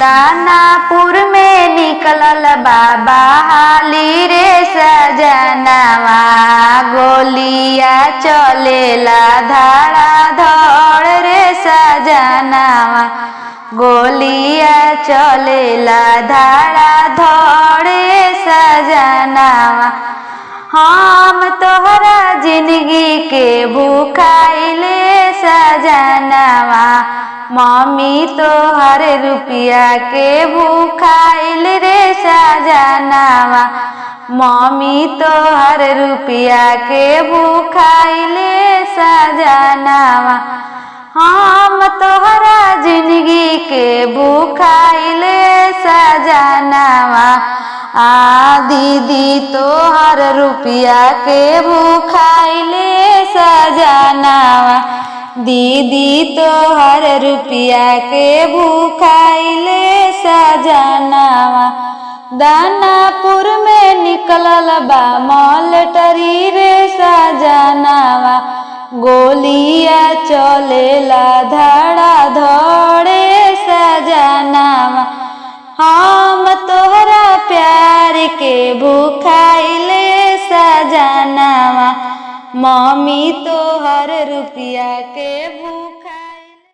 दानापुर में निकलल बाबा हाली रे सजनवा, गोलिया चलेला धाड़ा धड़ रे सजनवा, गोलिया चलेला धाड़ा धड़ रे सजनवा। हम तोहरा जिंदगी के भूखाइले सजनवा, मम्मी तोहर रुपया के भूखाइल रे सजनवा, मम्मी तोहर रुपया के भूखाइल सजनवा। हम तोहरा जिंदगी के भूखाइल सजनवा, दीदी तोहर रुपया के भूखाइल सजनवा, दीदी तोहर रुपया के भूखाइल सजनवा। दानापुर में निकलल बा मॉलटरी रे सजनवा, गोलिया चलेला धड़ा धड़े सजनवा। हम तोहरा प्यार के भूखाइल सजनवा, मम्मी तोहर रुपया के भूख